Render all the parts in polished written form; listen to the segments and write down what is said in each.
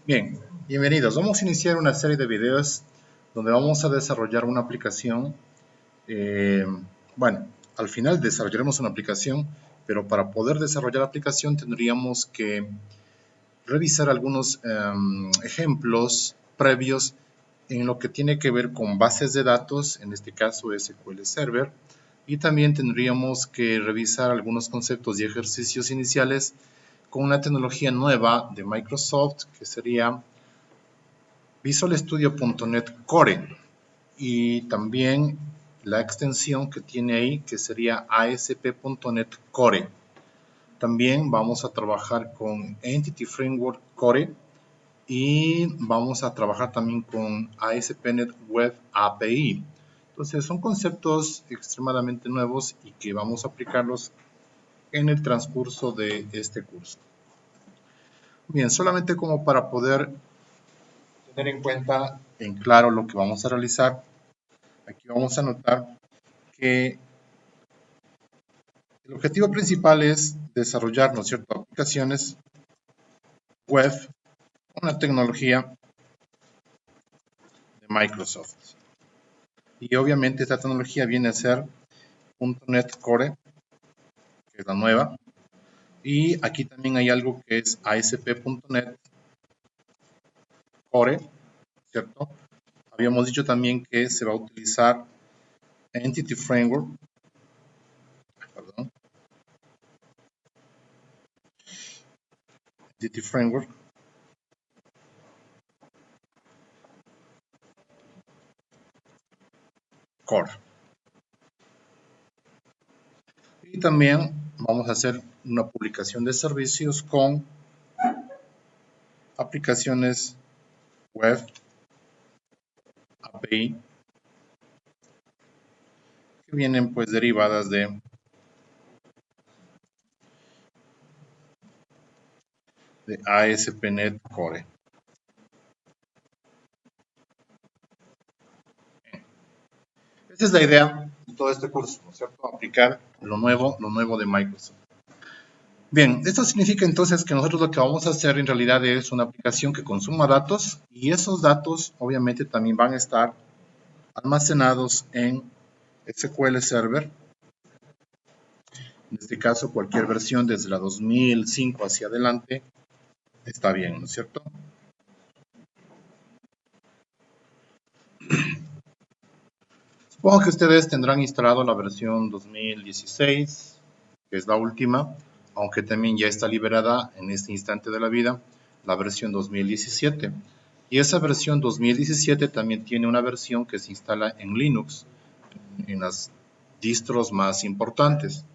Bien, bienvenidos. Vamos a iniciar una serie de videos donde vamos a desarrollar una aplicación. eh, bueno, al final desarrollaremos una aplicación, pero para poder desarrollar la aplicación tendríamos que revisar algunos ejemplos previos en lo que tiene que ver con bases de datos, en este caso SQL Server, y también tendríamos que revisar algunos conceptos y ejercicios iniciales con una tecnología nueva de Microsoft que sería Visual Studio.NET Core y también la extensión que tiene ahí que sería ASP.NET Core. También vamos a trabajar con Entity Framework Core y vamos a trabajar también con ASP.NET Web API. Entonces son conceptos extremadamente nuevos y que vamos a aplicarlos en el transcurso de este curso. Bien, solamente como para poder tener en cuenta en claro lo que vamos a realizar, aquí vamos a notar que el objetivo principal es desarrollar, ¿no es cierto?, aplicaciones web, una tecnología de Microsoft. Y obviamente esta tecnología viene a ser .NET Core, que es la nueva. Y aquí también hay algo que es ASP.NET Core, ¿cierto? Habíamos dicho también que se va a utilizar Entity Framework, perdón, Entity Framework Core. Y también vamos a hacer una publicación de servicios con aplicaciones web API que vienen pues derivadas de ASP.NET Core. Esa es la idea de todo este curso, ¿no es cierto? Aplicar lo nuevo de Microsoft. Bien, esto significa entonces que nosotros lo que vamos a hacer en realidad es una aplicación que consuma datos y esos datos obviamente también van a estar almacenados en SQL Server. En este caso, cualquier versión desde la 2005 hacia adelante está bien, ¿no es cierto? Supongo que ustedes tendrán instalado la versión 2016, que es la última, aunque también ya está liberada en este instante de la vida la versión 2017. Y esa versión 2017 también tiene una versión que se instala en Linux, en las distros más importantes.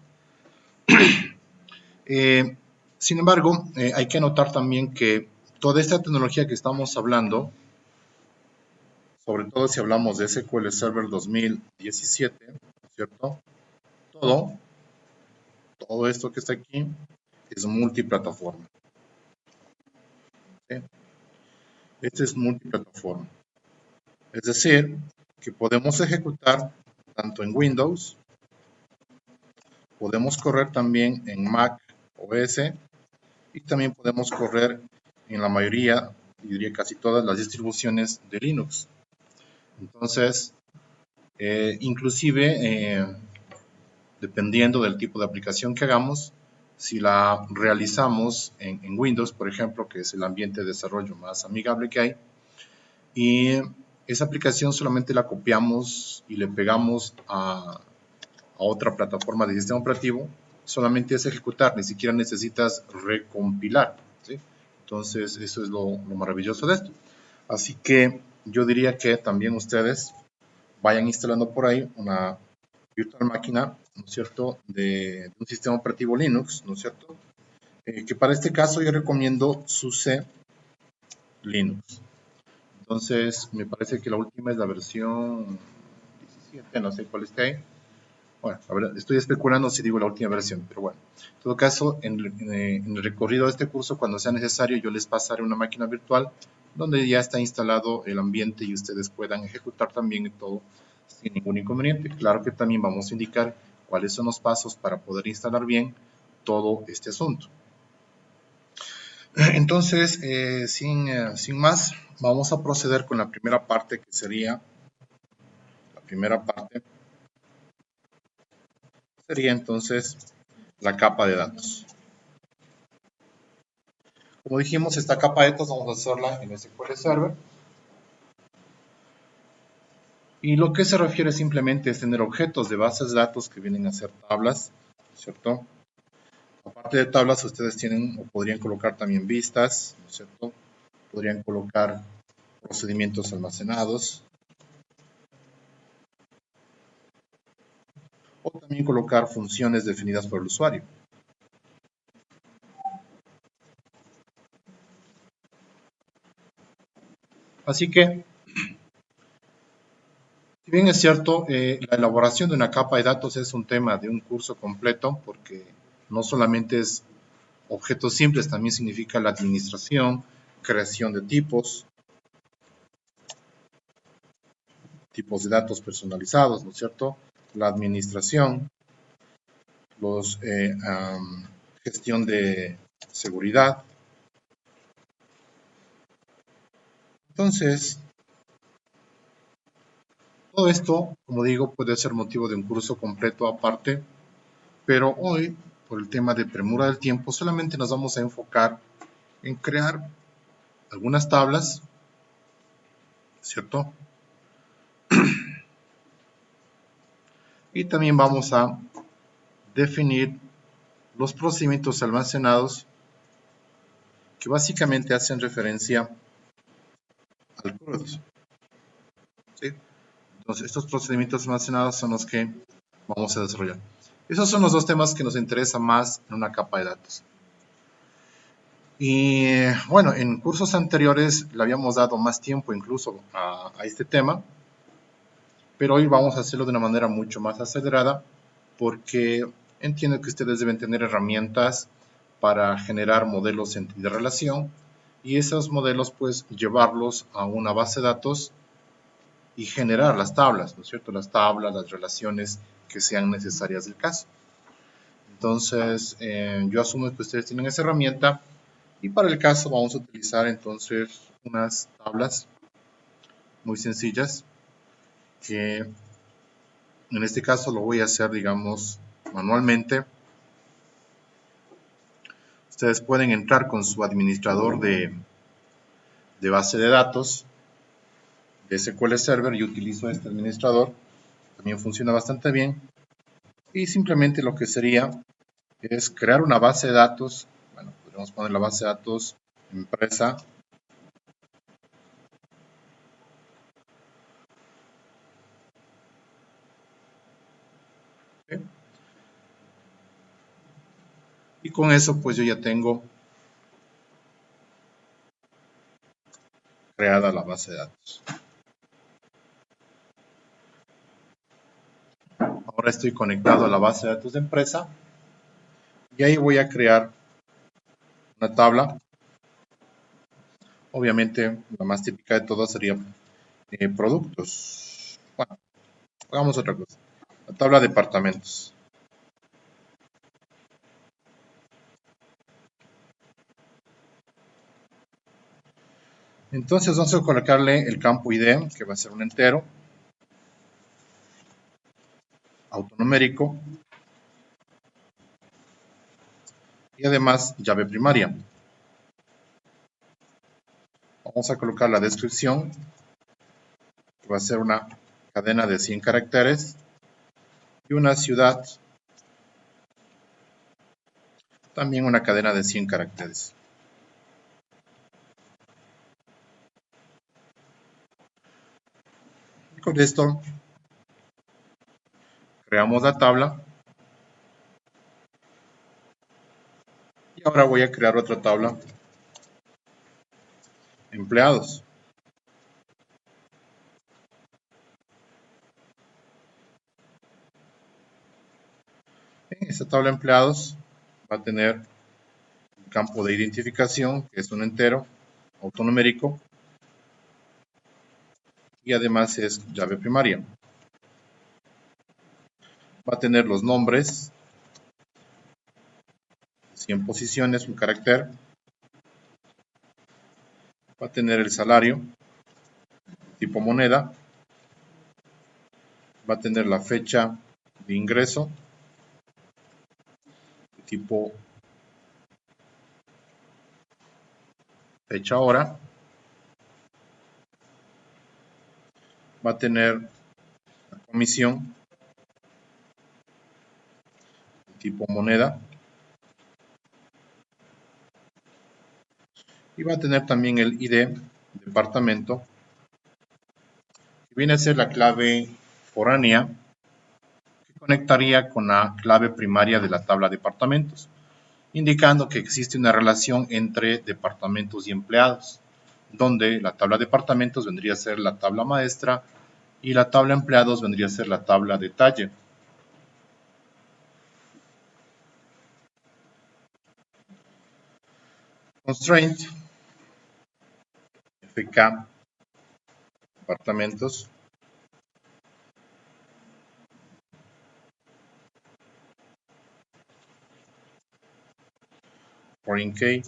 Sin embargo, hay que notar también que toda esta tecnología que estamos hablando, sobre todo si hablamos de SQL Server 2017, ¿cierto? Todo, todo esto que está aquí es multiplataforma. ¿Sí? Este es multiplataforma. Es decir, que podemos ejecutar tanto en Windows, podemos correr también en Mac OS y también podemos correr en la mayoría, diría casi todas las distribuciones de Linux. Entonces, inclusive, dependiendo del tipo de aplicación que hagamos, si la realizamos en Windows, por ejemplo, que es el ambiente de desarrollo más amigable que hay, y esa aplicación solamente la copiamos y le pegamos a otra plataforma de sistema operativo, solamente es ejecutar, ni siquiera necesitas recompilar, ¿sí? Entonces, eso es lo maravilloso de esto. Así que yo diría que también ustedes vayan instalando por ahí una virtual máquina, ¿no es cierto?, de un sistema operativo Linux, ¿no es cierto?, que para este caso yo recomiendo SUSE Linux. Entonces, me parece que la última es la versión 17, no sé cuál está ahí. Bueno, a ver, estoy especulando si digo la última versión, pero bueno. En todo caso, en el recorrido de este curso, cuando sea necesario, yo les pasaré una máquina virtual donde ya está instalado el ambiente y ustedes puedan ejecutar también todo sin ningún inconveniente. Claro que también vamos a indicar cuáles son los pasos para poder instalar bien todo este asunto. Entonces, sin más, vamos a proceder con la primera parte, que sería, la primera parte sería entonces la capa de datos. Como dijimos, esta capa de datos vamos a hacerla en SQL Server. Y lo que se refiere simplemente es tener objetos de bases de datos que vienen a ser tablas, ¿cierto? Aparte de tablas, ustedes tienen o podrían colocar también vistas, ¿no es cierto? Podrían colocar procedimientos almacenados o también colocar funciones definidas por el usuario. Así que, si bien es cierto, la elaboración de una capa de datos es un tema de un curso completo, porque no solamente es objetos simples, también significa la administración, creación de tipos de datos personalizados, ¿no es cierto? La administración, gestión de seguridad. Entonces, todo esto, como digo, puede ser motivo de un curso completo aparte, pero hoy, por el tema de premura del tiempo, solamente nos vamos a enfocar en crear algunas tablas, ¿cierto? Y también vamos a definir los procedimientos almacenados que básicamente hacen referencia al CRUD, ¿sí? Entonces, estos procedimientos almacenados son los que vamos a desarrollar. Esos son los dos temas que nos interesan más en una capa de datos. Y bueno, en cursos anteriores le habíamos dado más tiempo incluso a este tema, pero hoy vamos a hacerlo de una manera mucho más acelerada porque entiendo que ustedes deben tener herramientas para generar modelos de relación y esos modelos pues llevarlos a una base de datos y generar las tablas, ¿no es cierto? Las tablas, las relaciones que sean necesarias del caso. Entonces, yo asumo que ustedes tienen esa herramienta y para el caso vamos a utilizar entonces unas tablas muy sencillas que en este caso lo voy a hacer, digamos, manualmente. Ustedes pueden entrar con su administrador de base de datos de SQL Server. Yo utilizo este administrador, también funciona bastante bien. Y simplemente lo que sería es crear una base de datos. Bueno, podemos poner la base de datos empresa. ¿Sí? Y con eso pues yo ya tengo creada la base de datos. Ahora estoy conectado a la base de datos de empresa y ahí voy a crear una tabla. Obviamente la más típica de todas sería productos. Bueno, hagamos otra cosa. La tabla de departamentos. Entonces vamos a colocarle el campo ID, que va a ser un entero, autonumérico, y además llave primaria. Vamos a colocar la descripción, que va a ser una cadena de 100 caracteres, y una ciudad, también una cadena de 100 caracteres. Y con esto creamos la tabla. Y ahora voy a crear otra tabla, empleados. En esta tabla de empleados va a tener un campo de identificación, que es un entero, autonumérico, y además es llave primaria. Va a tener los nombres, 100 posiciones, un carácter, Va a tener el salario, tipo moneda. Va a tener la fecha de ingreso, tipo fecha hora. Va a tener la comisión, tipo moneda. Y va a tener también el ID, departamento, que viene a ser la clave foránea, que conectaría con la clave primaria de la tabla de departamentos, indicando que existe una relación entre departamentos y empleados, donde la tabla de departamentos vendría a ser la tabla maestra y la tabla empleados vendría a ser la tabla detalle. Constraint, FK, departamentos, foreign key,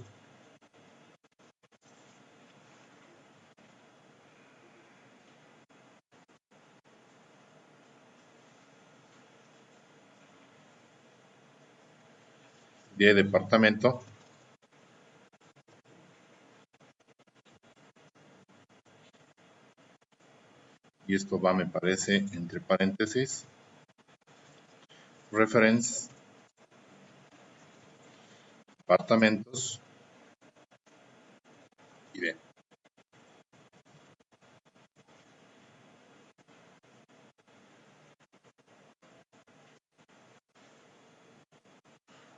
de departamento, y esto va, me parece, entre paréntesis, reference, departamentos, ID.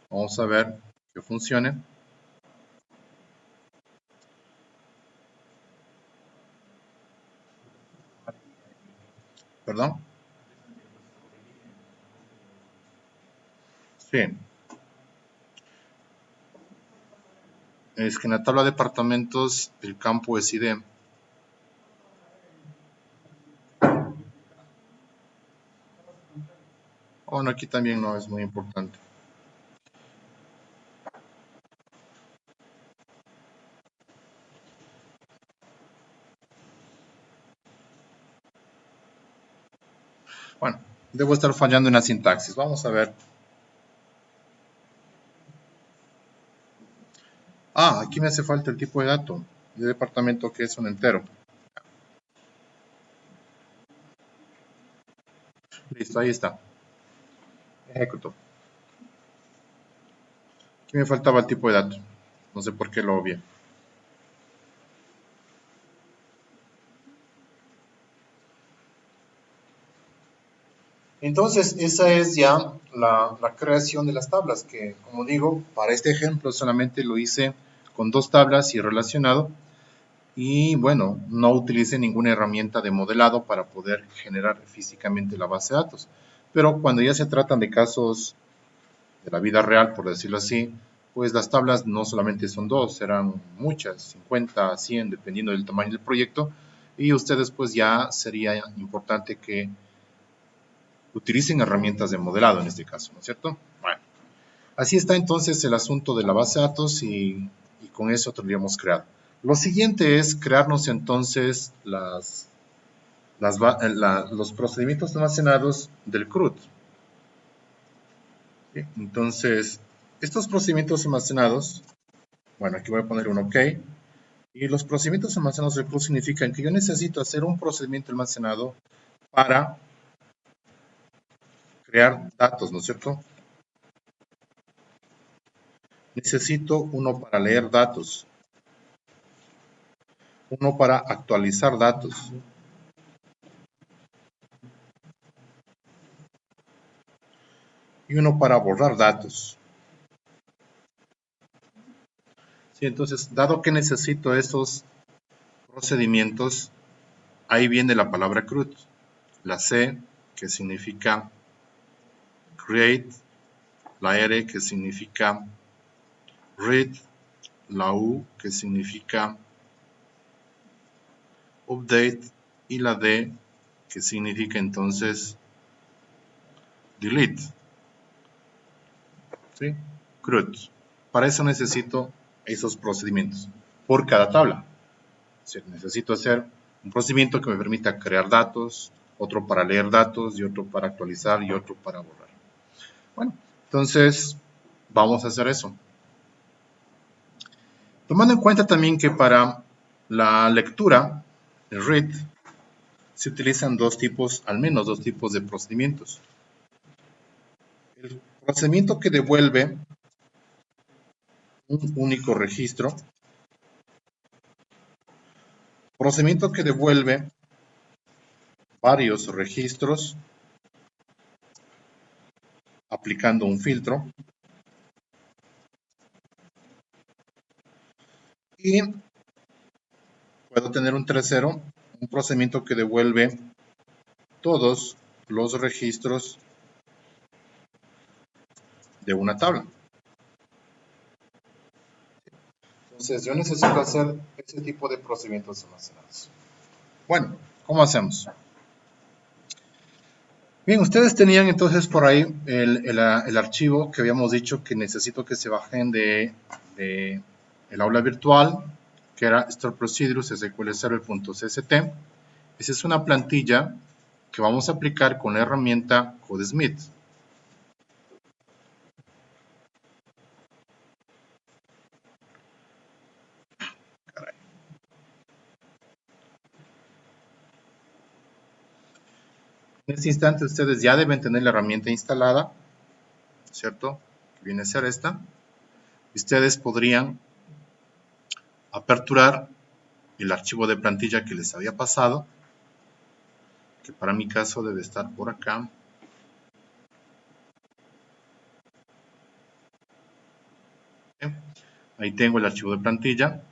Vamos a ver que funcione. ¿Perdón? Sí. Es que en la tabla de departamentos el campo es ID. Bueno, aquí también no es muy importante. Bueno, debo estar fallando en la sintaxis. Vamos a ver. Aquí me hace falta el tipo de dato de departamento, que es un entero. Listo, ahí está. Ejecuto. Aquí me faltaba el tipo de dato. No sé por qué lo obvié. Entonces, esa es ya la creación de las tablas, que como digo, para este ejemplo solamente lo hice con 2 tablas y relacionado. Y bueno, no utilicé ninguna herramienta de modelado para poder generar físicamente la base de datos. Pero cuando ya se tratan de casos de la vida real, por decirlo así, pues las tablas no solamente son 2, serán muchas, 50, 100, dependiendo del tamaño del proyecto. Y ustedes pues ya sería importante que utilicen herramientas de modelado en este caso, ¿no es cierto? Bueno, así está entonces el asunto de la base de datos y con eso tendríamos creado. Lo siguiente es crearnos entonces los procedimientos almacenados del CRUD. ¿Sí? Entonces, estos procedimientos almacenados, bueno, aquí voy a poner un OK, y los procedimientos almacenados del CRUD significan que yo necesito hacer un procedimiento almacenado para crear datos, ¿no es cierto? Necesito uno para leer datos, uno para actualizar datos, y uno para borrar datos. Sí, entonces, dado que necesito esos procedimientos, ahí viene la palabra CRUD. La C, que significa create, la R, que significa read, la U, que significa update, y la D, que significa entonces delete. ¿Sí? CRUD. Para eso necesito esos procedimientos por cada tabla. Es decir, necesito hacer un procedimiento que me permita crear datos, otro para leer datos y otro para actualizar y otro para borrar. Bueno, entonces vamos a hacer eso. Tomando en cuenta también que para la lectura, el read, se utilizan al menos dos tipos de procedimientos. El procedimiento que devuelve un único registro, procedimiento que devuelve varios registros aplicando un filtro, y puedo tener un tercero, un procedimiento que devuelve todos los registros de una tabla. Entonces yo necesito hacer ese tipo de procedimientos almacenados. Bueno, ¿cómo hacemos? Bien, ustedes tenían entonces por ahí el archivo que habíamos dicho que necesito que se bajen de el aula virtual, que era Store Procedures SQL Server.cst. Esa es una plantilla que vamos a aplicar con la herramienta CodeSmith. En este instante ustedes ya deben tener la herramienta instalada, ¿cierto? Que viene a ser esta. Ustedes podrían aperturar el archivo de plantilla que les había pasado, que para mi caso debe estar por acá. Ahí tengo el archivo de plantilla.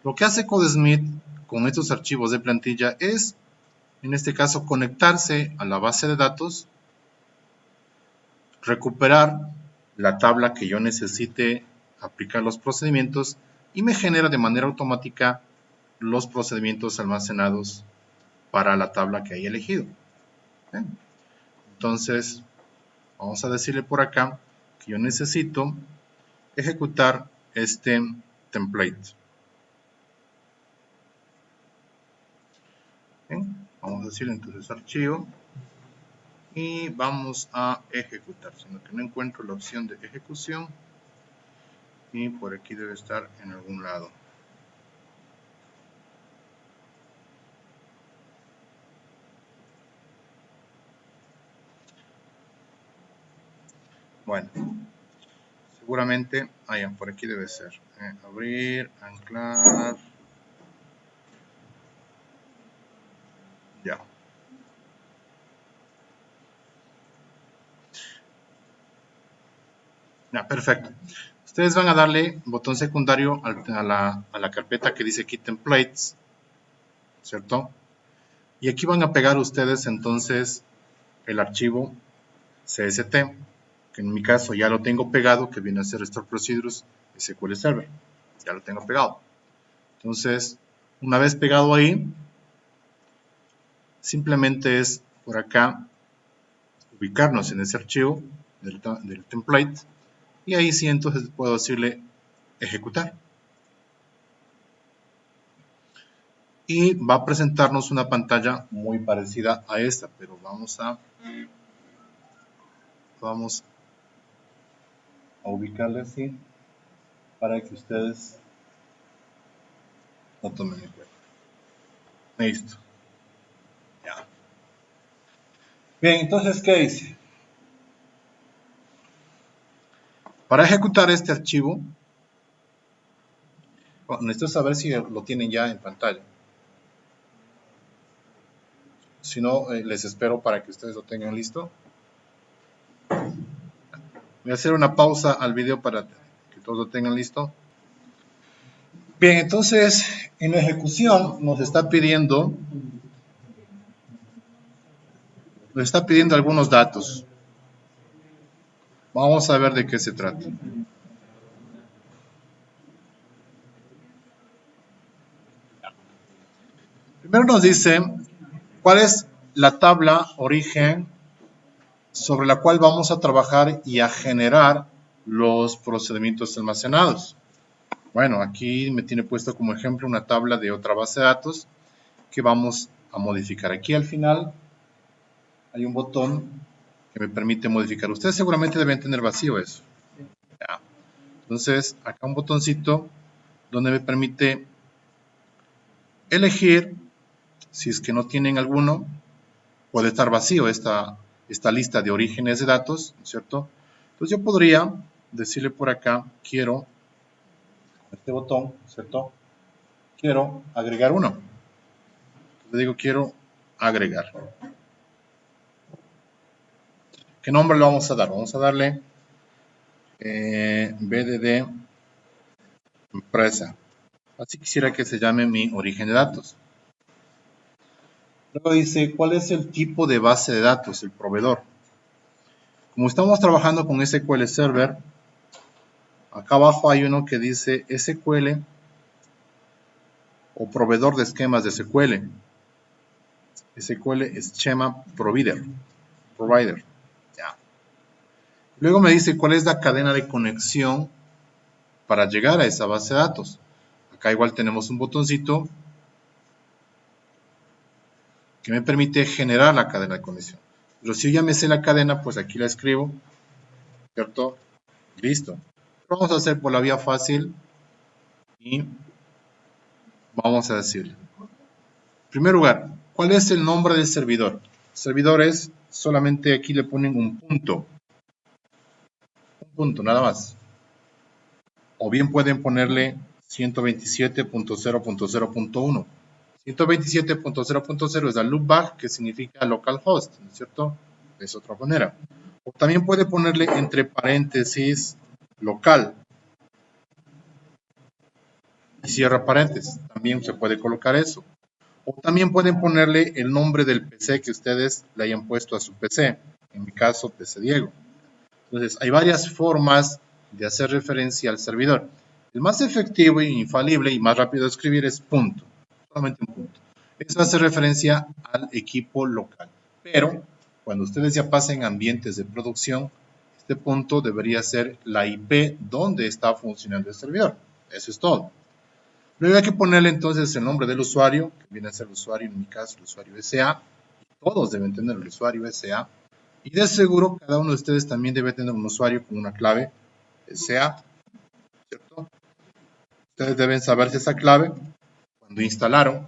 Lo que hace CodeSmith con estos archivos de plantilla es, en este caso, conectarse a la base de datos, recuperar la tabla que yo necesite aplicar los procedimientos y me genera de manera automática los procedimientos almacenados para la tabla que haya elegido. Bien. Entonces, vamos a decirle por acá que yo necesito ejecutar este template. Bien. Vamos a decirle entonces archivo y vamos a ejecutar, sino que no encuentro la opción de ejecución y por aquí debe estar en algún lado. Bueno, seguramente, por aquí debe ser. Abrir, anclar. Ya. Ya, perfecto. Ustedes van a darle botón secundario a la carpeta que dice aquí templates, ¿cierto? Y aquí van a pegar ustedes entonces el archivo CST, que en mi caso ya lo tengo pegado, que viene a ser Store Procedures SQL Server. Ya lo tengo pegado. Entonces, una vez pegado ahí, simplemente es por acá ubicarnos en ese archivo del template y ahí sí entonces puedo decirle ejecutar. Y va a presentarnos una pantalla muy parecida a esta, pero vamos a ubicarle así para que ustedes lo tomen en cuenta. Listo. Ya. Bien, entonces, ¿qué hice? Para ejecutar este archivo, necesito saber si lo tienen ya en pantalla. Si no, les espero para que ustedes lo tengan listo. Voy a hacer una pausa al video para que todos lo tengan listo. Bien, entonces, en la ejecución nos está pidiendo algunos datos. Vamos a ver de qué se trata. Primero nos dice cuál es la tabla origen sobre la cual vamos a trabajar y a generar los procedimientos almacenados. Bueno, aquí me tiene puesto como ejemplo una tabla de otra base de datos que vamos a modificar. Aquí al final hay un botón que me permite modificar. Ustedes seguramente deben tener vacío eso. Ya. Entonces, acá un botoncito donde me permite elegir, si es que no tienen alguno, puede estar vacío esta lista de orígenes de datos, ¿cierto? Entonces yo podría decirle por acá, quiero, este botón, ¿cierto? Quiero agregar uno. Le digo, quiero agregar. ¿Qué nombre le vamos a dar? Vamos a darle BDD empresa. Así quisiera que se llame mi origen de datos. Luego dice, ¿cuál es el tipo de base de datos? El proveedor. Como estamos trabajando con SQL Server, acá abajo hay uno que dice SQL o proveedor de esquemas de SQL. SQL Schema Provider. Ya. Luego me dice cuál es la cadena de conexión para llegar a esa base de datos. Acá igual tenemos un botoncito que me permite generar la cadena de conexión. Pero si yo ya me sé la cadena, pues aquí la escribo, ¿cierto? Listo. Lo vamos a hacer por la vía fácil y vamos a decirle. En primer lugar, ¿cuál es el nombre del servidor? Servidores, solamente aquí le ponen un punto, nada más. O bien pueden ponerle 127.0.0.1. 127.0.0 es la loopback, que significa localhost, ¿no es cierto? Es otra manera. O también puede ponerle entre paréntesis local y cierra paréntesis. También se puede colocar eso. O también pueden ponerle el nombre del PC que ustedes le hayan puesto a su PC. En mi caso, PC Diego. Entonces, hay varias formas de hacer referencia al servidor. El más efectivo e infalible y más rápido de escribir es punto. Solamente un punto. Eso hace referencia al equipo local. Pero, cuando ustedes ya pasen ambientes de producción, este punto debería ser la IP donde está funcionando el servidor. Eso es todo. Luego hay que ponerle entonces el nombre del usuario, que viene a ser el usuario, en mi caso, el usuario SA. Todos deben tener el usuario SA. Y de seguro, cada uno de ustedes también debe tener un usuario con una clave SA, ¿cierto? Ustedes deben saberse esa clave. Cuando instalaron,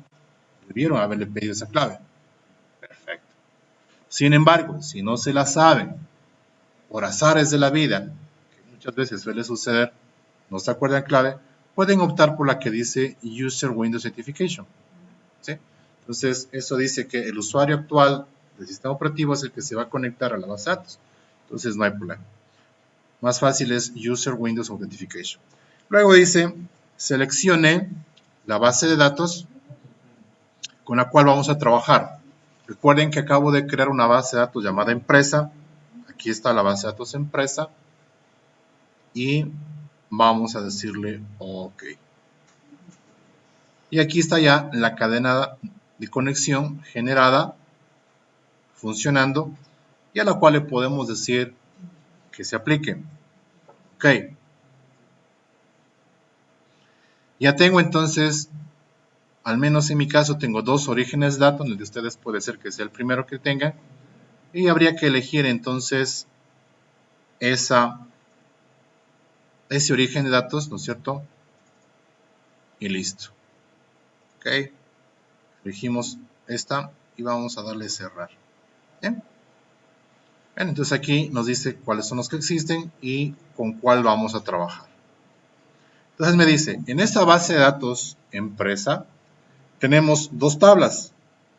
debieron haberle pedido esa clave. Perfecto. Sin embargo, si no se la saben, por azares de la vida, que muchas veces suele suceder, no se acuerdan clave, pueden optar por la que dice User Windows Certification. ¿Sí? Entonces, eso dice que el usuario actual del sistema operativo es el que se va a conectar a la base de datos. Entonces, no hay problema. Más fácil es User Windows Authentication. Luego dice, seleccione la base de datos con la cual vamos a trabajar. Recuerden que acabo de crear una base de datos llamada empresa. Aquí está la base de datos empresa. Y vamos a decirle OK. Y aquí está ya la cadena de conexión generada, funcionando, y a la cual le podemos decir que se aplique. OK. Ya tengo entonces, al menos en mi caso, tengo dos orígenes de datos, el de ustedes puede ser que sea el primero que tengan, y habría que elegir entonces ese origen de datos, ¿no es cierto? Y listo. OK. Elegimos esta y vamos a darle cerrar. Bien. Bien, entonces aquí nos dice cuáles son los que existen y con cuál vamos a trabajar. Entonces me dice, en esta base de datos empresa tenemos dos tablas,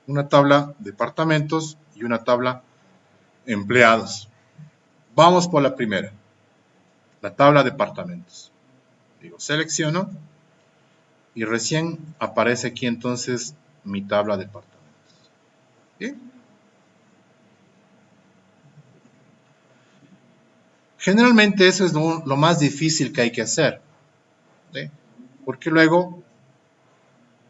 una tabla departamentos y una tabla empleados. Vamos por la primera, la tabla departamentos. Digo, selecciono y recién aparece aquí entonces mi tabla departamentos. ¿Bien? Generalmente eso es lo más difícil que hay que hacer, ¿sí? Porque luego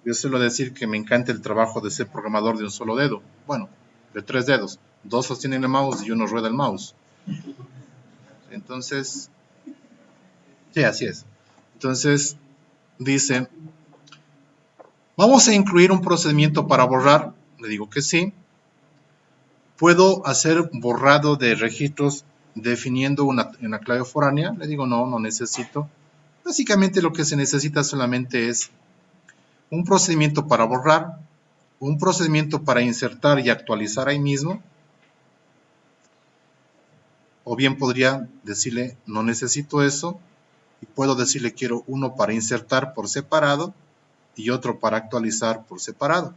yo suelo decir que me encanta el trabajo de ser programador de un solo dedo. Bueno, de tres dedos. Dos sostienen el mouse y uno rueda el mouse. Entonces, sí, así es. Entonces, dice, vamos a incluir un procedimiento para borrar. Le digo que sí. ¿Puedo hacer borrado de registros definiendo una clave foránea? Le digo, no necesito. Básicamente lo que se necesita solamente es un procedimiento para borrar, un procedimiento para insertar y actualizar ahí mismo. O bien podría decirle, no necesito eso. Y puedo decirle, quiero uno para insertar por separado y otro para actualizar por separado.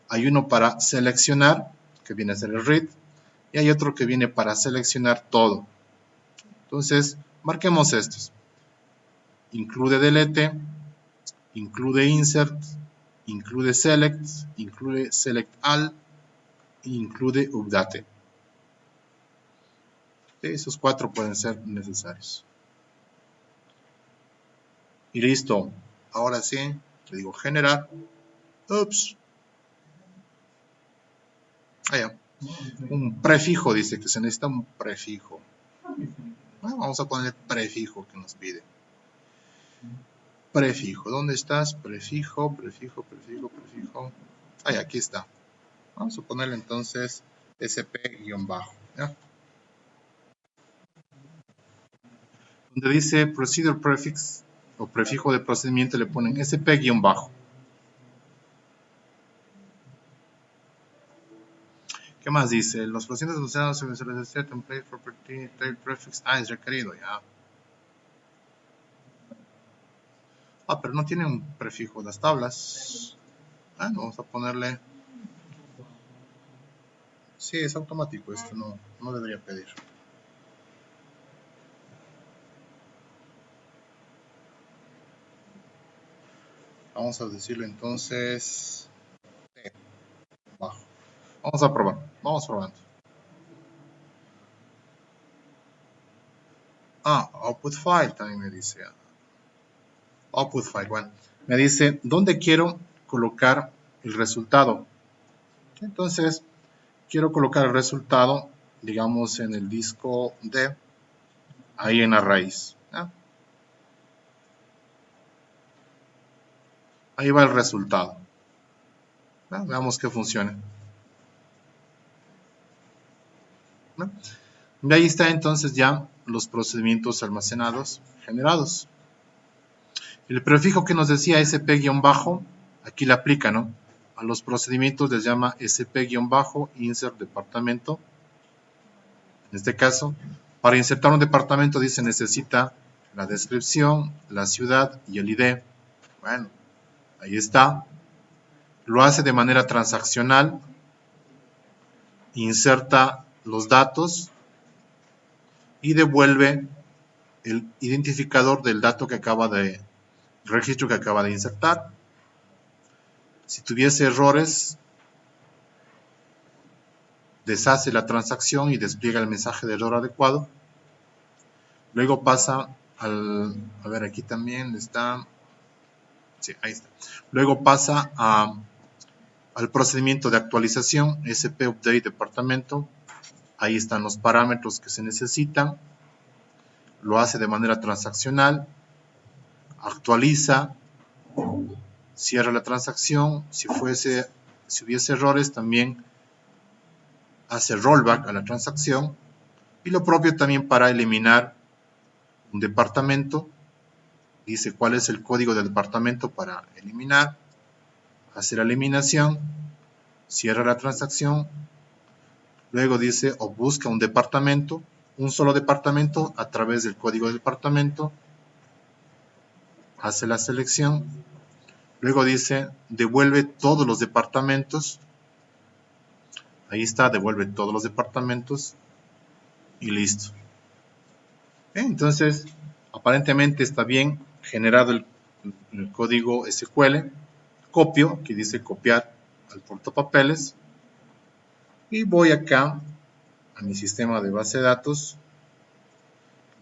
Hay uno para seleccionar, que viene a ser el read, y hay otro que viene para seleccionar todo. Entonces, marquemos estos. Include delete, include insert, include select all, e include update. Esos 4 pueden ser necesarios. Y listo. Ahora sí, le digo generar. Ups. Un prefijo, dice que se necesita un prefijo. Vamos a poner el prefijo que nos pide. Prefijo, ¿dónde estás? Prefijo. Aquí está. Vamos a ponerle entonces sp-bajo. Donde dice procedure prefix o prefijo de procedimiento le ponen sp-bajo. ¿Qué más dice? Los procedimientos usados en el template property tail prefix. Es requerido, ya. Pero no tiene un prefijo las tablas. Vamos a ponerle. Sí, es automático. Esto no debería pedir. Vamos a decirle entonces. Bajo. Vamos a probar. Vamos probando. Output file también me dice. Output file, bueno. Me dice, ¿dónde quiero colocar el resultado? Entonces, quiero colocar el resultado, digamos, en el disco D, ahí en la raíz. Ahí va el resultado. Veamos que funcione. Y ahí está entonces ya los procedimientos almacenados, generados. El prefijo que nos decía sp-bajo, aquí le aplica, ¿no? A los procedimientos les llama sp-insert departamento. En este caso, para insertar un departamento dice necesita la descripción, la ciudad y el ID. Bueno, ahí está. Lo hace de manera transaccional. Inserta los datos y devuelve el identificador del dato que acaba de registro que acaba de insertar. Si tuviese errores, deshace la transacción y despliega el mensaje de error adecuado. Luego pasa al, a ver, aquí también está, sí, ahí está. Luego pasa al procedimiento de actualización, SP Update Departamento. Ahí están los parámetros que se necesitan. Lo hace de manera transaccional. Actualiza. Cierra la transacción. Si hubiese errores, también hace rollback a la transacción. Y lo propio también para eliminar un departamento. Dice cuál es el código del departamento para eliminar. Hace la eliminación. Cierra la transacción. Luego dice o busca un departamento, un solo departamento a través del código del departamento. Hace la selección. Luego dice devuelve todos los departamentos. Ahí está, devuelve todos los departamentos. Y listo. Entonces, aparentemente está bien generado el código SQL. Copio, que dice copiar al portapapeles. Y voy acá a mi sistema de base de datos.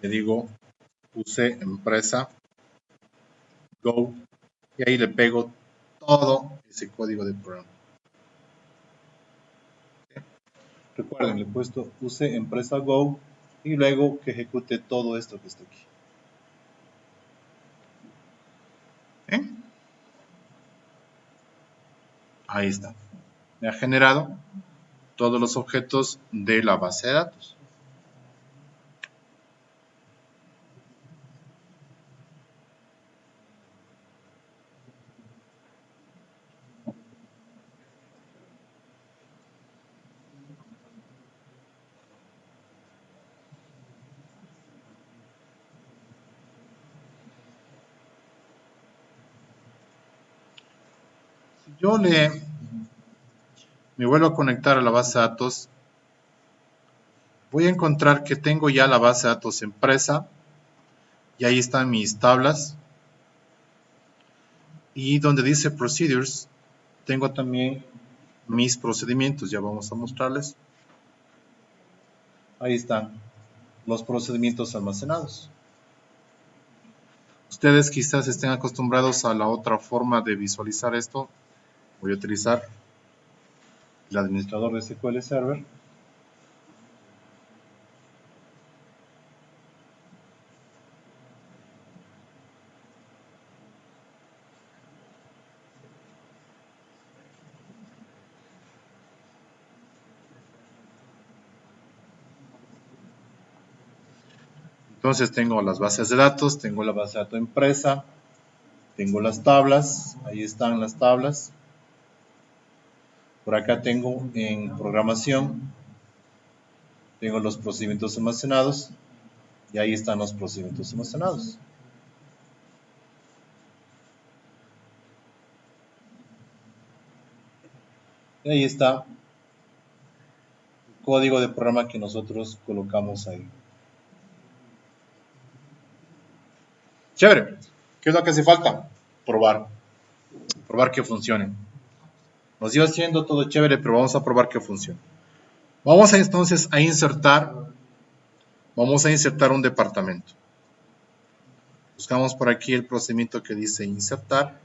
Le digo use empresa Go. Y ahí le pego todo ese código de programa. Recuerden, le he puesto use empresa Go y luego que ejecute todo esto que está aquí. Ahí está. Me ha generado todos los objetos de la base de datos. Si yo me vuelvo a conectar a la base de datos, voy a encontrar que tengo ya la base de datos empresa y ahí están mis tablas. Y donde dice Procedures, tengo también mis procedimientos. Ya vamos a mostrarles. Ahí están los procedimientos almacenados. Ustedes quizás estén acostumbrados a la otra forma de visualizar esto. Voy a utilizar el administrador de SQL Server. Entonces tengo las bases de datos, tengo la base de datos empresa, tengo las tablas, ahí están las tablas. Por acá tengo en programación, tengo los procedimientos almacenados y ahí están los procedimientos almacenados. Y ahí está el código de programa que nosotros colocamos ahí. Chévere. ¿Qué es lo que hace falta? Probar. Probar que funcione. Nos iba haciendo todo chévere, pero vamos a probar que funcione. Vamos a, entonces a insertar. Vamos a insertar un departamento. Buscamos por aquí el procedimiento que dice insertar.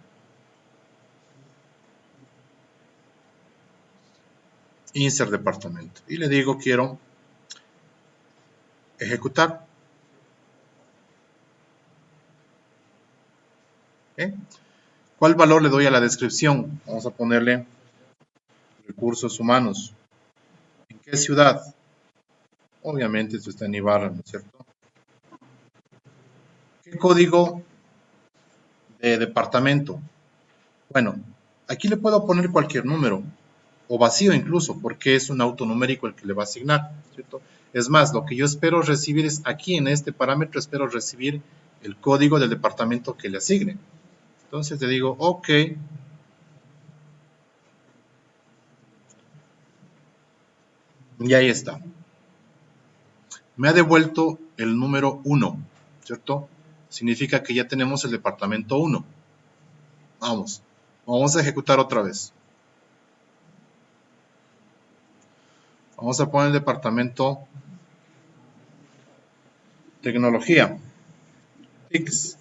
Insert departamento. Y le digo quiero ejecutar. ¿Okay? ¿Cuál valor le doy a la descripción? Vamos a ponerle recursos humanos. ¿En qué ciudad? Obviamente esto está en Ibarra, ¿no es cierto? ¿Qué código de departamento? Bueno, aquí le puedo poner cualquier número, o vacío incluso, porque es un autonumérico el que le va a asignar, ¿cierto? Es más, lo que yo espero recibir es aquí en este parámetro, espero recibir el código del departamento que le asigne. Entonces le digo, ok. Y ahí está. Me ha devuelto el número 1, ¿cierto? Significa que ya tenemos el departamento 1. Vamos a ejecutar otra vez. Vamos a poner el departamento tecnología. TICS.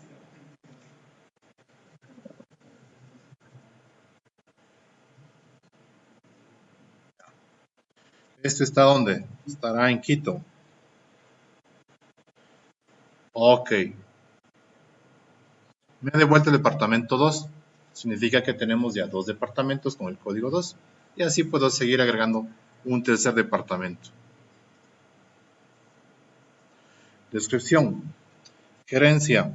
¿Este está dónde? Estará en Quito. Ok. Me ha devuelto el departamento 2. Significa que tenemos ya 2 departamentos con el código 2. Y así puedo seguir agregando un tercer departamento. Descripción. Gerencia.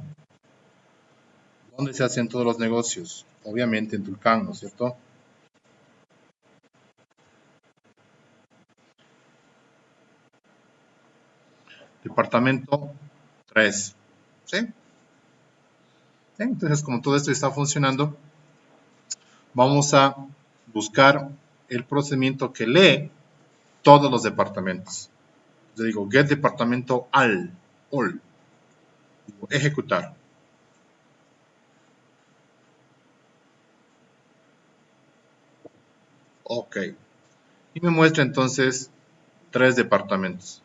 ¿Dónde se hacen todos los negocios? Obviamente en Tulcán, ¿no es cierto? Departamento 3. ¿Sí? Entonces, como todo esto está funcionando, vamos a buscar el procedimiento que lee todos los departamentos. Yo digo get departamento all. Digo, ejecutar. Ok. Y me muestra entonces 3 departamentos.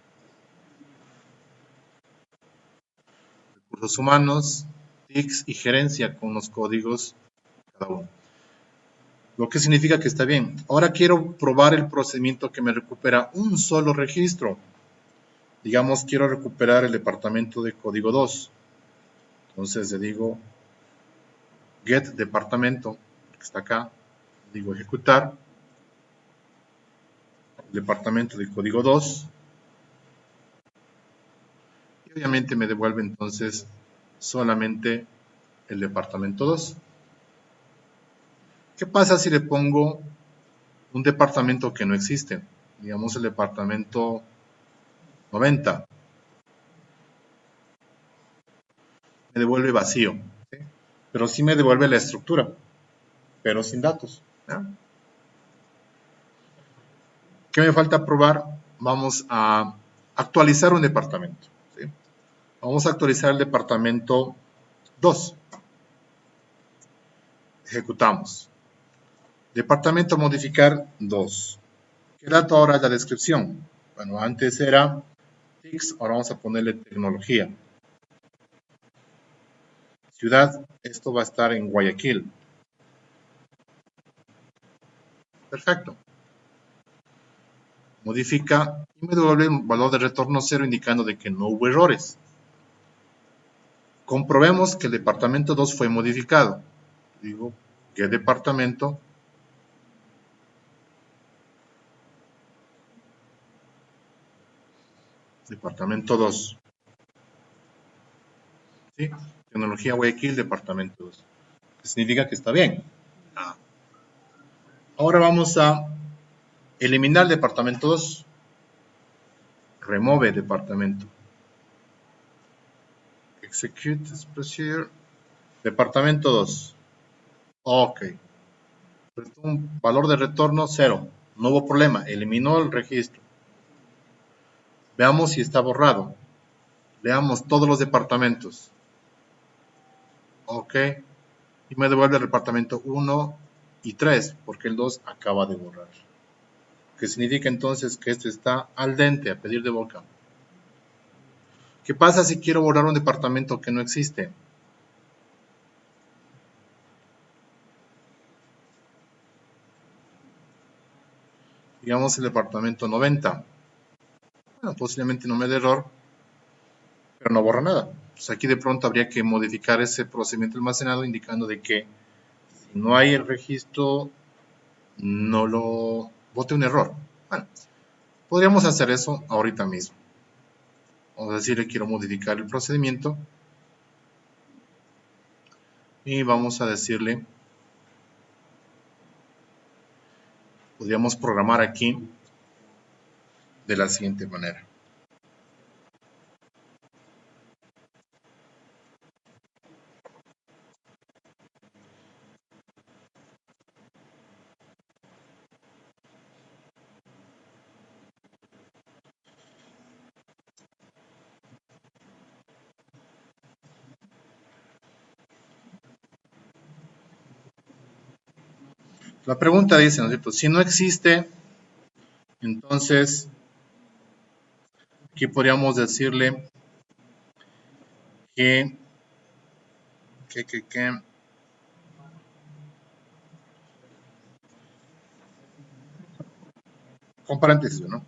Recursos humanos, TICS y gerencia con los códigos cada uno. Lo que significa que está bien. Ahora quiero probar el procedimiento que me recupera un solo registro. Digamos, quiero recuperar el departamento de código 2. Entonces le digo get departamento, que está acá, Digo ejecutar. El departamento de código 2. Y obviamente me devuelve entonces solamente el departamento 2. ¿Qué pasa si le pongo un departamento que no existe? Digamos el departamento 90. Me devuelve vacío, ¿sí? Pero sí me devuelve la estructura, pero sin datos, ¿no? ¿Qué me falta probar? Vamos a actualizar un departamento, ¿sí? Vamos a actualizar el departamento 2. Ejecutamos. Departamento modificar 2. ¿Qué dato ahora es la descripción? Bueno, antes era TICS, ahora vamos a ponerle tecnología. Ciudad, esto va a estar en Guayaquil. Perfecto. Modifica y me devuelve un valor de retorno 0 indicando de que no hubo errores. Comprobemos que el departamento 2 fue modificado. Digo, ¿qué departamento? Departamento 2. ¿Sí? Tecnología Guayaquil, departamento 2. Significa que está bien. Ahora vamos a eliminar el departamento 2. Remove departamento. Execute this procedure. Departamento 2. Ok. Un valor de retorno 0. No hubo problema. Eliminó el registro. Veamos si está borrado. Leamos todos los departamentos. Ok. Y me devuelve el departamento 1 y 3, porque el 2 acaba de borrar. Que significa entonces que este está al dente, a pedir de boca. ¿Qué pasa si quiero borrar un departamento que no existe? Digamos el departamento 90. Bueno, posiblemente no me dé error, pero no borra nada. Pues aquí de pronto habría que modificar ese procedimiento almacenado indicando de que si no hay el registro, no lo bote un error. Bueno, podríamos hacer eso ahorita mismo. Vamos a decirle quiero modificar el procedimiento y vamos a decirle, podríamos programar aquí de la siguiente manera. La pregunta dice, ¿no es cierto? Si no existe, entonces aquí podríamos decirle que con paréntesis, ¿no?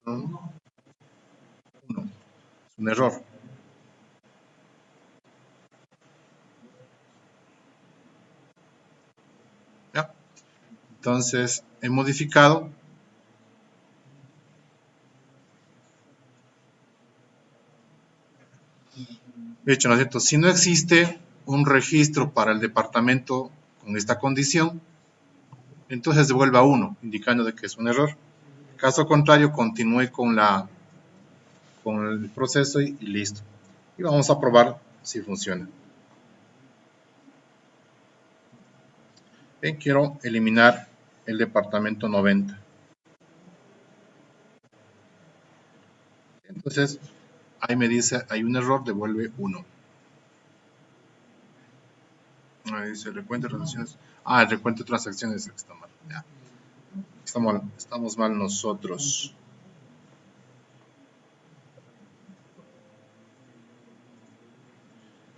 Uno, es un error. ¿Ya? Entonces, he modificado. De hecho, ¿no es cierto? Si no existe un registro para el departamento con esta condición, entonces devuelve a 1, indicando de que es un error. Caso contrario, continúe con el proceso y listo. Y vamos a probar si funciona. Bien, quiero eliminar el departamento 90. Entonces, ahí me dice, hay un error, devuelve 1. Ahí dice, recuento de transacciones. Ah, el recuento de transacciones está mal. Ya. Estamos mal nosotros.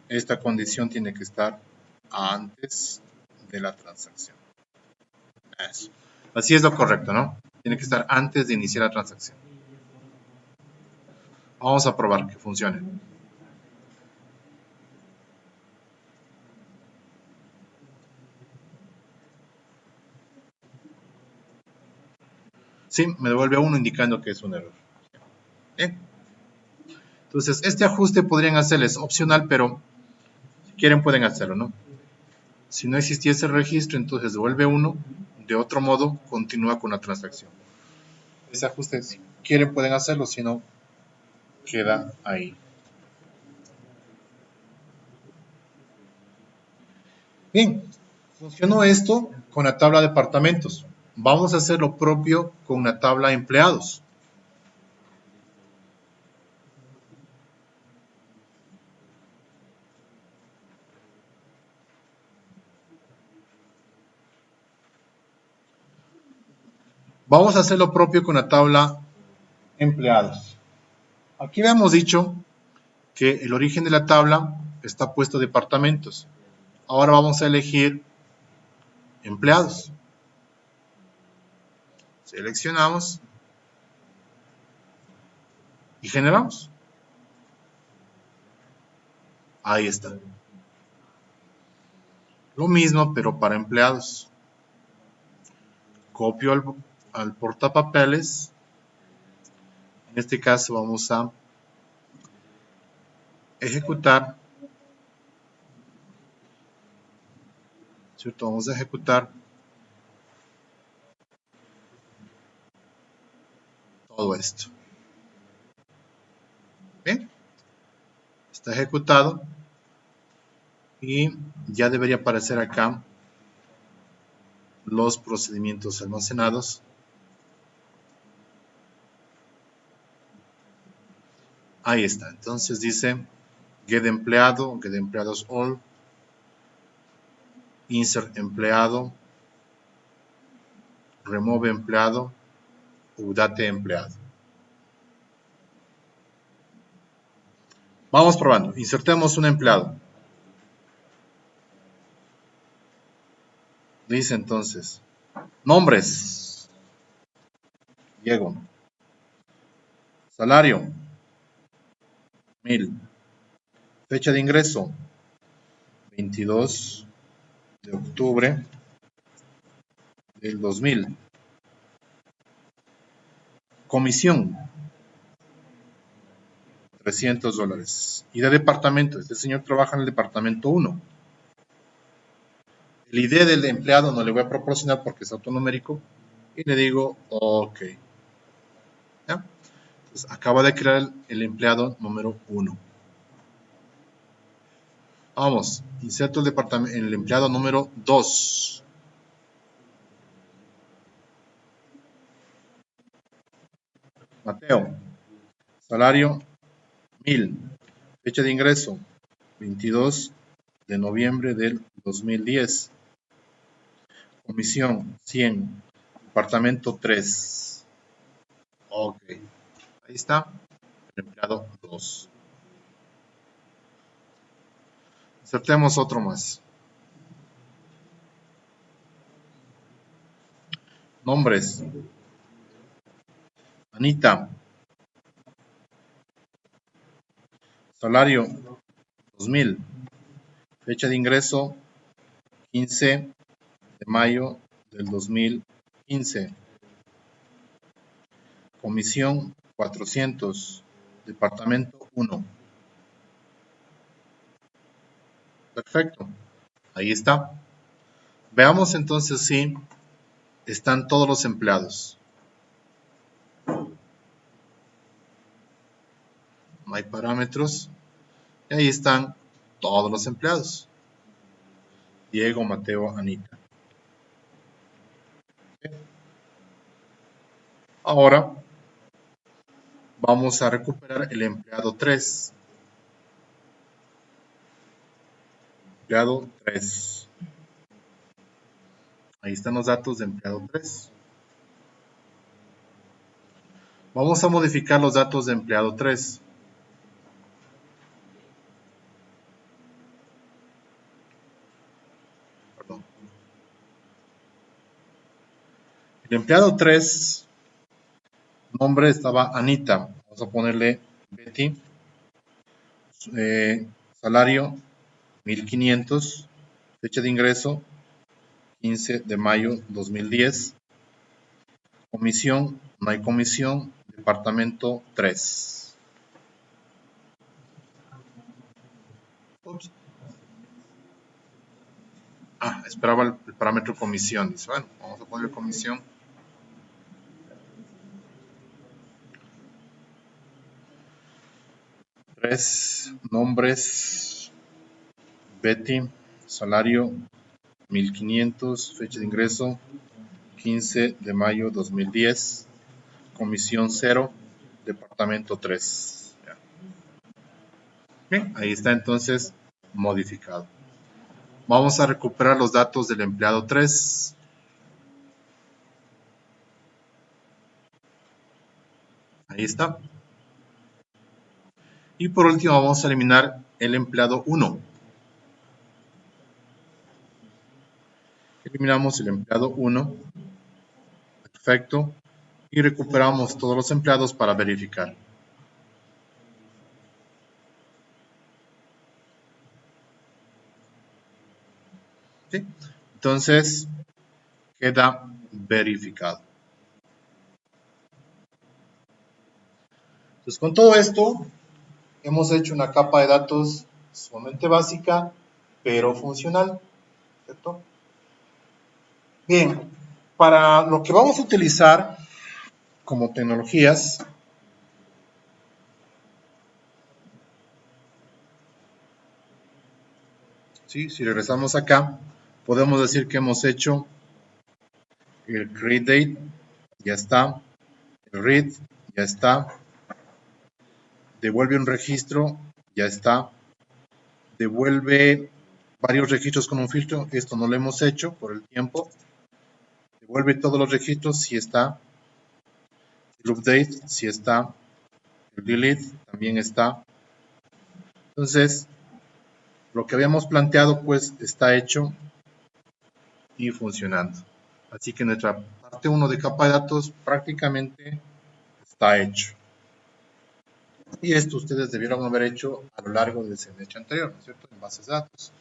Esta condición tiene que estar antes de la transacción. Eso. Así es lo correcto, ¿no? Tiene que estar antes de iniciar la transacción. Vamos a probar que funcione. Sí, me devuelve 1 indicando que es un error. Bien. Entonces, este ajuste podrían hacerlo, es opcional, pero si quieren pueden hacerlo, ¿no? Si no existiese el registro, entonces devuelve 1. De otro modo, continúa con la transacción. Ese ajuste, si quieren pueden hacerlo, si no, queda ahí. Bien, funcionó esto con la tabla de departamentos. Vamos a hacer lo propio con la tabla de empleados. Vamos a hacer lo propio con la tabla empleados. Aquí habíamos dicho que el origen de la tabla está puesto departamentos. Ahora vamos a elegir empleados. Seleccionamos y generamos. Ahí está. Lo mismo, pero para empleados. Copio al portapapeles. En este caso vamos a ejecutar. ¿Cierto? Vamos a ejecutar todo esto. Bien. Está ejecutado. Y ya debería aparecer acá los procedimientos almacenados. Ahí está. Entonces dice get empleado, get empleados all, insert empleado, remove empleado, update empleado. Vamos probando. Insertemos un empleado. Dice entonces nombres. Diego. Salario 1000. Fecha de ingreso 22 de octubre del 2000. Comisión $300. Y de departamento, este señor trabaja en el departamento 1. El ID del empleado no le voy a proporcionar porque es autonumérico. Y le digo OK. ¿Ya? Entonces, acaba de crear el empleado número 1. Vamos, inserto el departamento, el empleado número 2. Mateo. Salario 1000. Fecha de ingreso 22 de noviembre del 2010. Comisión 100. Departamento 3. OK. Ahí está. El empleado 2. Insertemos otro más. Nombres. Anita. Salario 2000. Fecha de ingreso 15 de mayo del 2015. Comisión 400. Departamento 1. Perfecto. Ahí está. Veamos entonces si están todos los empleados. No hay parámetros. Y ahí están todos los empleados. Diego, Mateo, Anita. Ahora vamos a recuperar el empleado 3. Empleado 3. Ahí están los datos de empleado 3. Vamos a modificar los datos de empleado 3. Perdón. El empleado 3, nombre estaba Anita. Vamos a ponerle Betty. Salario 1500. Fecha de ingreso 15 de mayo 2010. Comisión, no hay comisión. Departamento 3. Ups. Esperaba el parámetro comisión. Dice, bueno, vamos a poner comisión. Tres nombres. Betty, salario 1500, fecha de ingreso 15 de mayo 2010, comisión 0, departamento 3. Bien, ahí está entonces modificado. Vamos a recuperar los datos del empleado 3. Ahí está. Y por último vamos a eliminar el empleado 1. Eliminamos el empleado 1. Perfecto. Y recuperamos todos los empleados para verificar. ¿Sí? Entonces, queda verificado. Entonces, con todo esto, hemos hecho una capa de datos sumamente básica, pero funcional, ¿cierto? Bien, para lo que vamos a utilizar como tecnologías, ¿sí? Si regresamos acá, podemos decir que hemos hecho el create date, ya está, el read, ya está, devuelve un registro, ya está, devuelve varios registros con un filtro, esto no lo hemos hecho por el tiempo, devuelve todos los registros, sí está, el update, sí está, el delete también está. Entonces, lo que habíamos planteado pues está hecho y funcionando. Así que nuestra parte 1 de capa de datos prácticamente está hecho. Y esto ustedes debieron haber hecho a lo largo del semestre anterior, ¿no es cierto? En bases de datos.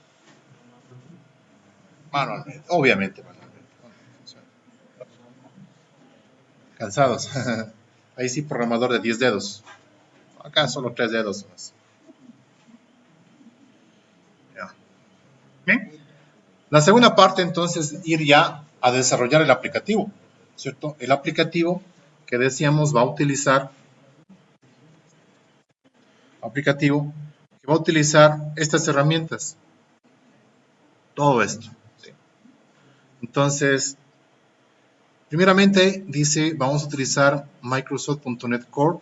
Manualmente, obviamente manualmente. Cansados. Ahí sí, programador de 10 dedos. Acá solo 3 dedos más. Ya. Bien. La segunda parte entonces ir ya a desarrollar el aplicativo, ¿cierto? El aplicativo que decíamos va a utilizar estas herramientas. Todo esto. ¿Sí? Entonces, primeramente dice, vamos a utilizar Microsoft.NET Core.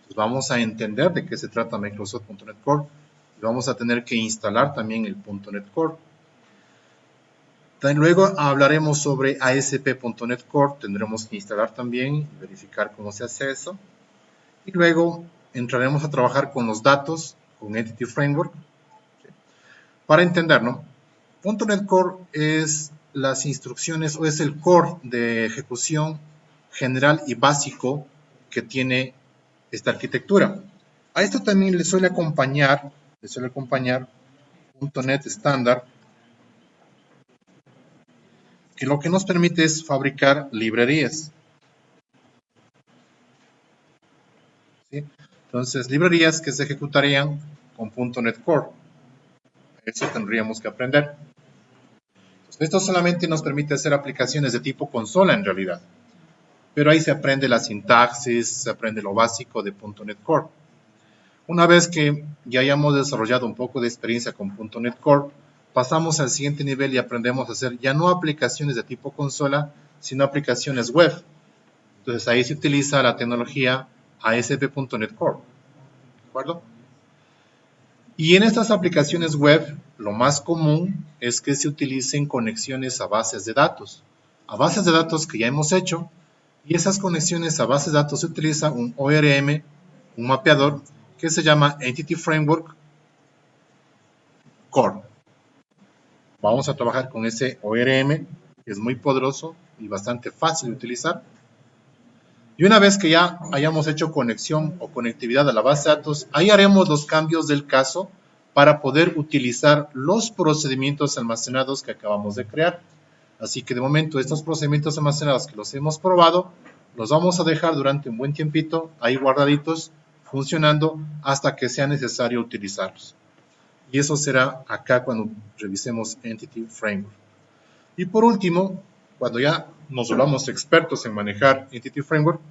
Pues vamos a entender de qué se trata Microsoft.NET Core. Y vamos a tener que instalar también el .NET Core. Luego hablaremos sobre ASP.NET Core. Tendremos que instalar también y verificar cómo se hace eso. Y luego entraremos a trabajar con los datos, con Entity Framework. Para entender, ¿no? .NET Core es las instrucciones o es el core de ejecución general y básico que tiene esta arquitectura. A esto también le suele acompañar .NET estándar, que lo que nos permite es fabricar librerías. ¿Sí? Entonces, librerías que se ejecutarían con .NET Core. Eso tendríamos que aprender. Esto solamente nos permite hacer aplicaciones de tipo consola en realidad. Pero ahí se aprende la sintaxis, se aprende lo básico de .NET Core. Una vez que ya hayamos desarrollado un poco de experiencia con .NET Core, pasamos al siguiente nivel y aprendemos a hacer ya no aplicaciones de tipo consola, sino aplicaciones web. Entonces ahí se utiliza la tecnología ASP.NET Core. ¿De acuerdo? Y en estas aplicaciones web, lo más común es que se utilicen conexiones a bases de datos. A bases de datos que ya hemos hecho, y esas conexiones a bases de datos se utiliza un ORM, un mapeador, que se llama Entity Framework Core. Vamos a trabajar con ese ORM, que es muy poderoso y bastante fácil de utilizar. Y una vez que ya hayamos hecho conexión o conectividad a la base de datos, ahí haremos los cambios del caso para poder utilizar los procedimientos almacenados que acabamos de crear. Así que de momento estos procedimientos almacenados que los hemos probado, los vamos a dejar durante un buen tiempito ahí guardaditos, funcionando hasta que sea necesario utilizarlos. Y eso será acá cuando revisemos Entity Framework. Y por último, cuando ya nos volvamos expertos en manejar Entity Framework,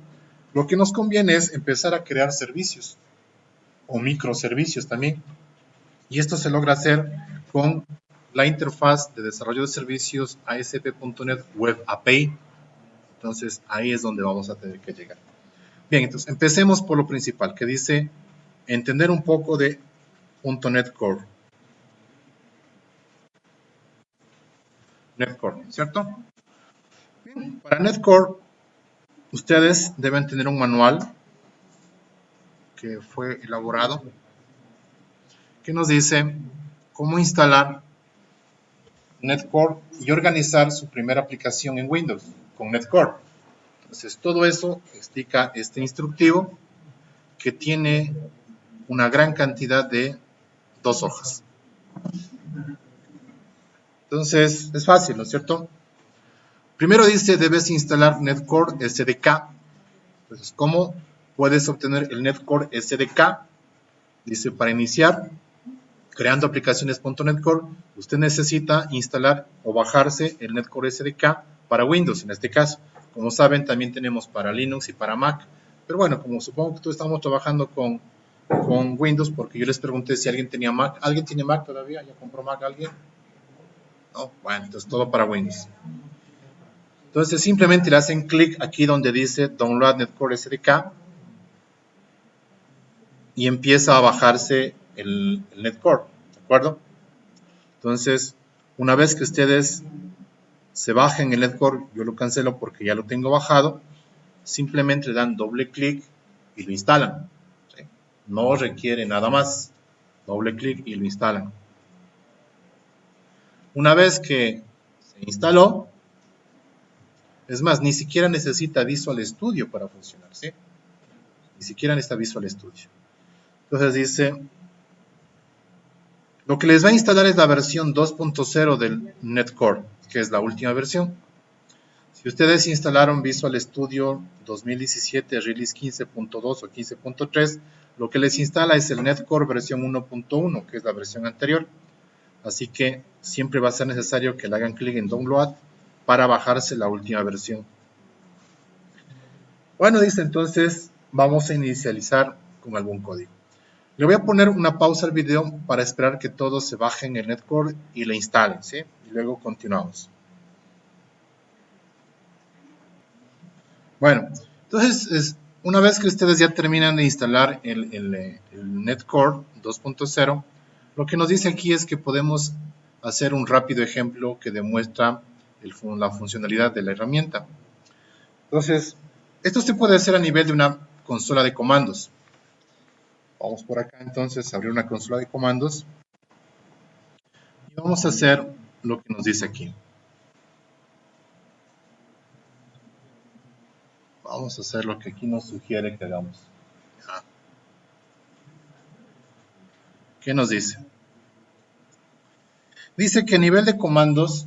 lo que nos conviene es empezar a crear servicios o microservicios también. Y esto se logra hacer con la interfaz de desarrollo de servicios ASP.NET Web API. Entonces, ahí es donde vamos a tener que llegar. Bien, entonces, empecemos por lo principal, que dice entender un poco de .NET Core. .NET Core, ¿cierto? Bien, para .NET Core, ustedes deben tener un manual que fue elaborado que nos dice cómo instalar .NET Core y organizar su primera aplicación en Windows con .NET Core. Entonces, todo eso explica este instructivo que tiene una gran cantidad de 2 hojas. Entonces, es fácil, ¿no es cierto? Primero dice, debes instalar .NET Core SDK. Entonces, ¿cómo puedes obtener el .NET Core SDK? Dice, para iniciar, creando aplicaciones.NET Core, usted necesita instalar o bajarse el .NET Core SDK para Windows, en este caso. Como saben, también tenemos para Linux y para Mac. Pero bueno, como supongo que todos estamos trabajando con Windows, porque yo les pregunté si alguien tenía Mac. ¿Alguien tiene Mac todavía? ¿Ya compró Mac alguien? No, bueno, entonces todo para Windows. Entonces simplemente le hacen clic aquí donde dice Download .NET Core SDK y empieza a bajarse el .NET Core, ¿de acuerdo? Entonces, una vez que ustedes se bajen el .NET Core, yo lo cancelo porque ya lo tengo bajado, simplemente le dan doble clic y lo instalan. ¿Sí? No requiere nada más. Doble clic y lo instalan. Una vez que se instaló, es más, ni siquiera necesita Visual Studio para funcionar, ¿sí? Ni siquiera necesita Visual Studio. Entonces dice, lo que les va a instalar es la versión 2.0 del .NET Core, que es la última versión. Si ustedes instalaron Visual Studio 2017 Release 15.2 o 15.3, lo que les instala es el .NET Core versión 1.1, que es la versión anterior. Así que siempre va a ser necesario que le hagan clic en Download para bajarse la última versión. Bueno, dice entonces, vamos a inicializar con algún código. Le voy a poner una pausa al video para esperar que todos se bajen el .NET Core y le instalen, ¿sí? Y luego continuamos. Bueno, entonces, una vez que ustedes ya terminan de instalar el .NET Core 2.0, lo que nos dice aquí es que podemos hacer un rápido ejemplo que demuestra la funcionalidad de la herramienta. Entonces, esto se puede hacer a nivel de una consola de comandos. Vamos por acá entonces a abrir una consola de comandos y vamos a hacer lo que nos dice aquí. Vamos a hacer lo que aquí nos sugiere que hagamos. ¿Qué nos dice? Dice que a nivel de comandos,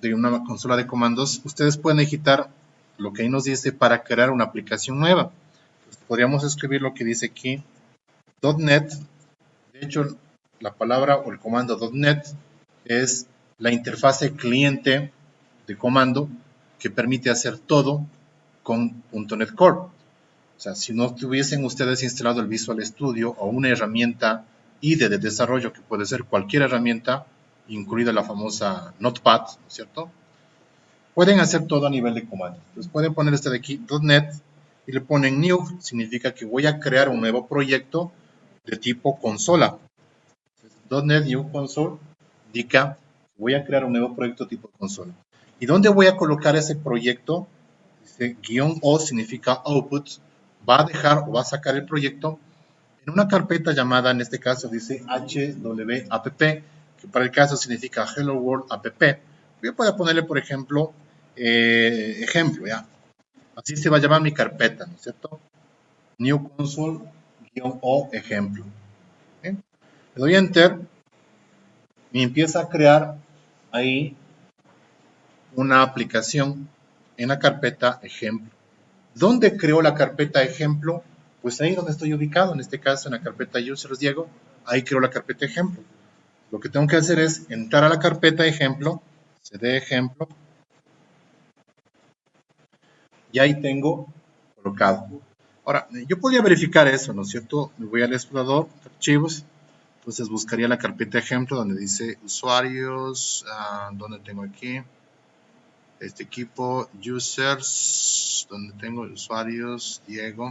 de una consola de comandos, ustedes pueden digitar lo que ahí nos dice para crear una aplicación nueva. Entonces, podríamos escribir lo que dice aquí, .NET. De hecho, la palabra o el comando .NET es la interfase cliente de comando que permite hacer todo con .NET Core. O sea, si no tuviesen ustedes instalado el Visual Studio o una herramienta IDE de desarrollo, que puede ser cualquier herramienta, incluida la famosa Notepad, ¿no es cierto? Pueden hacer todo a nivel de comando. Entonces pueden poner este de aquí, .NET, y le ponen New, significa que voy a crear un nuevo proyecto de tipo consola. .NET New Console indica que voy a crear un nuevo proyecto tipo consola. ¿Y dónde voy a colocar ese proyecto? Dice, -O significa output, va a dejar o va a sacar el proyecto en una carpeta llamada, en este caso dice HWAPP, que para el caso significa Hello World App. Yo puedo ponerle, por ejemplo, ejemplo, ya. Así se va a llamar mi carpeta, ¿no es cierto? New Console-O ejemplo. ¿Okay? Le doy Enter y empieza a crear ahí una aplicación en la carpeta ejemplo. ¿Dónde creó la carpeta ejemplo? Pues ahí donde estoy ubicado, en este caso en la carpeta users Diego, ahí creo la carpeta ejemplo. Lo que tengo que hacer es entrar a la carpeta ejemplo, cd ejemplo, y ahí tengo colocado. Ahora, yo podría verificar eso, ¿no es cierto? Me voy al explorador, archivos, entonces buscaría la carpeta ejemplo donde dice usuarios, ¿dónde tengo aquí? Este equipo, users, donde tengo usuarios, Diego,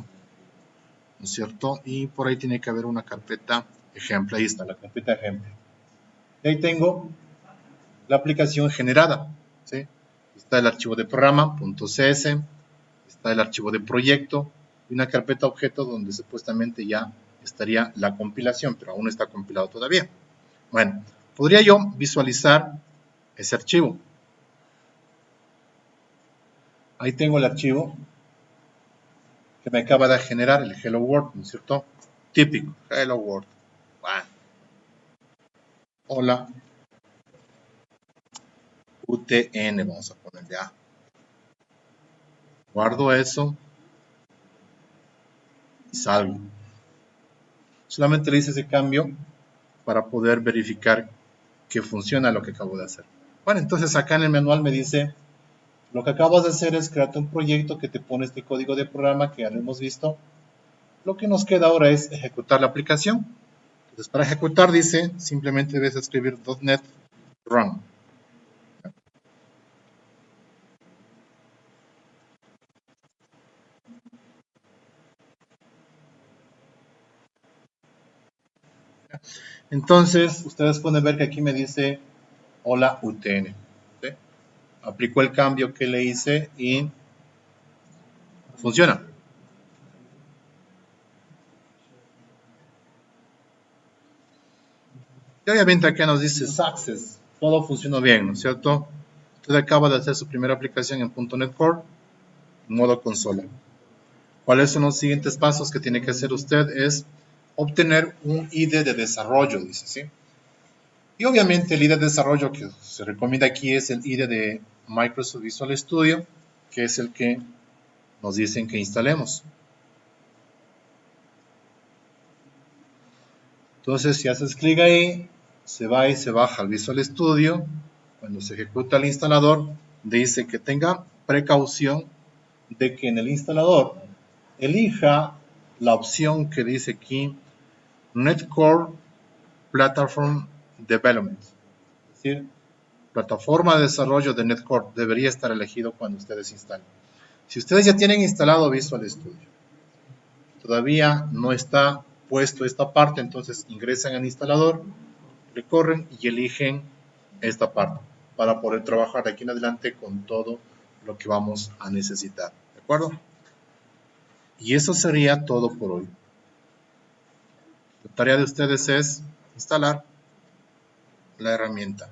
¿no es cierto? Y por ahí tiene que haber una carpeta ejemplo, ahí está la carpeta ejemplo. Y ahí tengo la aplicación generada, ¿sí? Está el archivo de programa, .cs, está el archivo de proyecto y una carpeta objeto donde supuestamente ya estaría la compilación, pero aún no está compilado todavía. Bueno, podría yo visualizar ese archivo. Ahí tengo el archivo que me acaba de generar, el Hello World, ¿no es cierto? Típico, Hello World. Bueno. Hola, UTN, vamos a poner ya. Guardo eso y salgo. Solamente le hice ese cambio para poder verificar que funciona lo que acabo de hacer. Bueno, entonces acá en el manual me dice, lo que acabas de hacer es crearte un proyecto que te pone este código de programa que ya lo hemos visto. Lo que nos queda ahora es ejecutar la aplicación. Entonces para ejecutar dice, simplemente debes escribir .NET Run. Entonces, ustedes pueden ver que aquí me dice, hola UTN. ¿Sí? Aplicó el cambio que le hice y funciona. Y obviamente acá nos dice Success. Todo funcionó bien, ¿no es cierto? Usted acaba de hacer su primera aplicación en .NET Core, en modo consola. ¿Cuáles son los siguientes pasos que tiene que hacer usted? Es obtener un ID de desarrollo, dice, ¿sí? Y obviamente el ID de desarrollo que se recomienda aquí es el ID de Microsoft Visual Studio, que es el que nos dicen que instalemos. Entonces, si haces clic ahí, se va y se baja al Visual Studio. Cuando se ejecuta el instalador, dice que tenga precaución de que en el instalador elija la opción que dice aquí NetCore Platform Development. Es decir, plataforma de desarrollo de NetCore debería estar elegido cuando ustedes instalen. Si ustedes ya tienen instalado Visual Studio, todavía no está puesto esta parte, entonces ingresan al instalador, recorren y eligen esta parte para poder trabajar de aquí en adelante con todo lo que vamos a necesitar. ¿De acuerdo? Y eso sería todo por hoy. La tarea de ustedes es instalar la herramienta.